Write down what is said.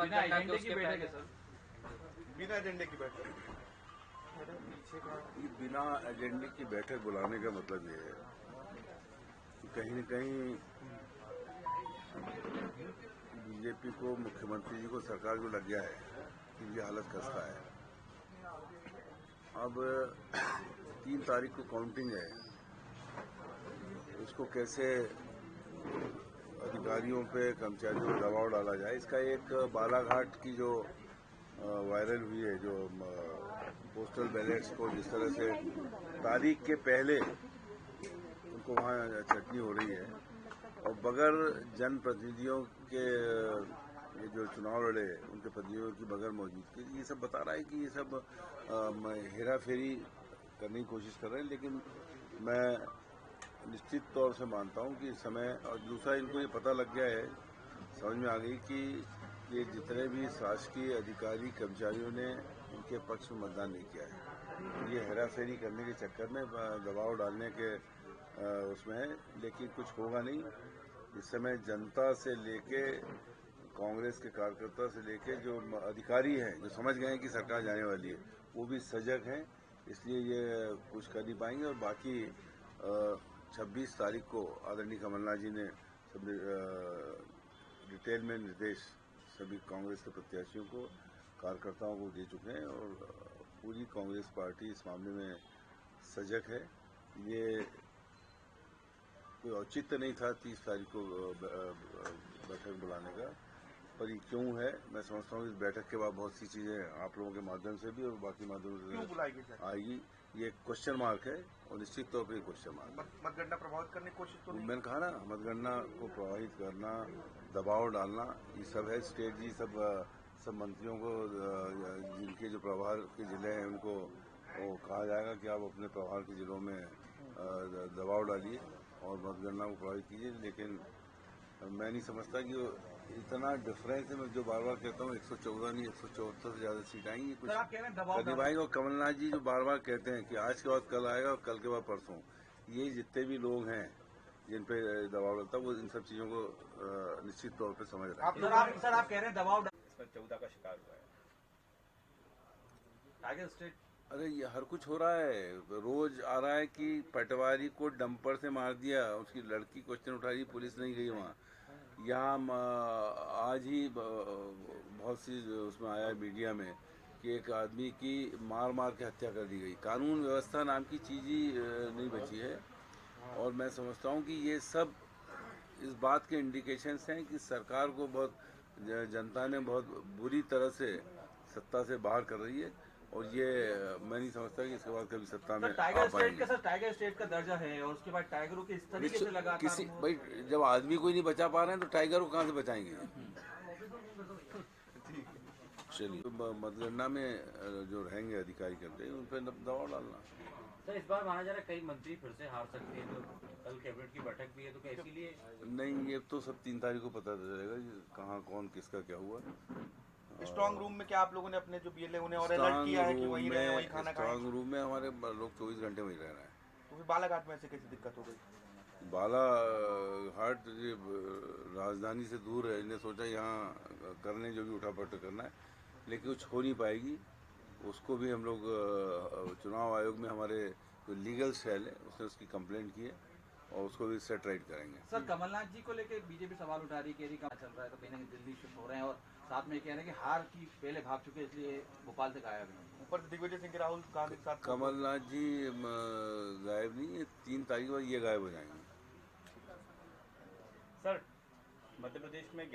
बिना एजेंडे की बैठक है सर। बिना एजेंडे की बैठक। ये बिना एजेंडे की बैठक बुलाने का मतलब ये है कि कहीं न कहीं बीजेपी को, मुख्यमंत्री जी को, सरकार को लग गया है कि ये हालत खस्ता है। अब 3 तारीख को काउंटिंग है, उसको कैसे अधिकारियों पे, कर्मचारियों पर दबाव डाला जाए, इसका एक बालाघाट की जो वायरल हुई है, जो पोस्टल बैलेट्स को जिस तरह से तारीख के पहले उनको वहाँ छटनी हो रही है और बगैर जनप्रतिनिधियों के ये जो चुनाव लड़े उनके प्रतिनिधियों की बगैर मौजूदगी, ये सब बता रहा है कि ये सब हेरा फेरी करने की कोशिश कर रहे हैं। लेकिन मैं निश्चित तौर से मानता हूं कि इस समय, और दूसरा इनको ये पता लग गया है, समझ में आ गई कि ये जितने भी शासकीय अधिकारी कर्मचारियों ने उनके पक्ष में मतदान नहीं किया है, ये हेराफेरी करने के चक्कर में दबाव डालने के उसमें है। लेकिन कुछ होगा नहीं। इस समय जनता से लेके, कांग्रेस के कार्यकर्ता से लेके जो अधिकारी हैं, जो समझ गए हैं कि सरकार जाने वाली है, वो भी सजग हैं, इसलिए ये कुछ कर नहीं पाएंगे। और बाकी 26 तारीख को आदरणीय कमलनाथ जी ने सब डिटेल में निर्देश सभी कांग्रेस के प्रत्याशियों को, कार्यकर्ताओं को दे चुके हैं और पूरी कांग्रेस पार्टी इस मामले में सजग है। ये कोई औचित्य नहीं था 30 तारीख को बैठक बुलाने का, पर ये क्यों है, मैं समझता हूँ इस बैठक के बाद बहुत सी चीजें आप लोगों के माध्यम से भी और बाकी माध्यमों से आएगी। ये क्वेश्चन मार्क है और निश्चित तौर पर क्वेश्चन मार्क। मतगणना प्रभावित करने की कोशिश तो नहीं? मैंने कहा ना, मतगणना को प्रभावित करना, दबाव डालना, ये सब है स्ट्रेटजी। सब मंत्रियों को, जिनके जो प्रभार के जिले हैं, उनको वो कहा जाएगा कि आप अपने प्रभार के जिलों में दबाव डालिए और मतगणना को प्रभावित कीजिए। लेकिन मैं नहीं समझता कि इतना डिफरेंस है। मैं जो बार बार कहता हूँ 114 नहीं 174 से ज्यादा सीट आएंगी, कुछ कर नहीं पाएंगे। और कमलनाथ जी जो बार बार कहते हैं कि आज के बाद कल आएगा और कल के बाद परसों, ये जितने भी लोग हैं जिन पे दबाव डालता है, वो इन सब चीजों को निश्चित तौर पे समझ रहे हैं। सर आप कह रहे हैं दबाव इसमें 14 का शिकार हुआ है टाइगर स्टेट। अरे ये हर कुछ हो रहा है, रोज आ रहा है कि पटवारी को डंपर से मार दिया, उसकी लड़की क्वेश्चन उठा रही, पुलिस नहीं गई वहाँ। यहाँ आज ही बहुत सी उसमें आया मीडिया में कि एक आदमी की मार मार के हत्या कर दी गई। कानून व्यवस्था नाम की चीज़ ही नहीं बची है। और मैं समझता हूँ कि ये सब इस बात के इंडिकेशंस हैं कि सरकार को बहुत, जनता ने बहुत बुरी तरह से सत्ता से बाहर कर रही है। और ये मैं नहीं समझता कि इसके बाद कभी सत्ता में टाइगर स्टेट का, सर टाइगर स्टेट का दर्जा है और उसके बाद टाइगरों के इस तरीके से लगातार किसी भाई, जब आदमी कोई नहीं बचा पा रहे हैं तो टाइगर को कहाँ से बचाएंगे? चलिए, तो मतगणना में जो रहेंगे अधिकारी करते हैं उन पर दबाव डालना। सर इस बार माना जा रहा है कई मंत्री फिर से हार सकते हैं, तो कल कैबिनेट की बैठक भी है, तो क्या इसीलिए नहीं, ये तो सब 3 तारीख को पता चलेगा कहाँ कौन किसका क्या हुआ। स्ट्रांग रूम में क्या आप लोगों ने अपने जो बीएलए उन्हें और अलर्ट किया है कि वहीं रहे, वहीं खाना खाएं? स्ट्रांग रूम में हमारे लोग 24 घंटे वहीं रह रहे हैं। तो फिर बालाघाट में ऐसे कैसी दिक्कत हो गई? बालाघाट राजधानी से दूर है, इन्हें सोचा यहाँ करने जो भी उठापटक करना है, लेकिन कुछ हो नहीं पाएगी। उसको भी हम लोग चुनाव आयोग में हमारे जो लीगल सेल है उसने उसकी कंप्लेंट की है और उसको भी सेट राइट करेंगे। सर कमलनाथ जी को लेकर बीजेपी सवाल उठा रही है, कह रही काम चल रहा है तो कहीं ना कहीं दिल्ली शिफ्ट हो रहे हैं और साथ में कह रहे हैं कि हार की पहले भाग चुके हैं, इसलिए भोपाल से गायब है। ऊपर से दिग्विजय सिंह राहुल गांधी के साथ कमलनाथ जी गायब नहीं है, 3 तारीख को ये गायब हो जाएंगे। सर मध्य प्रदेश में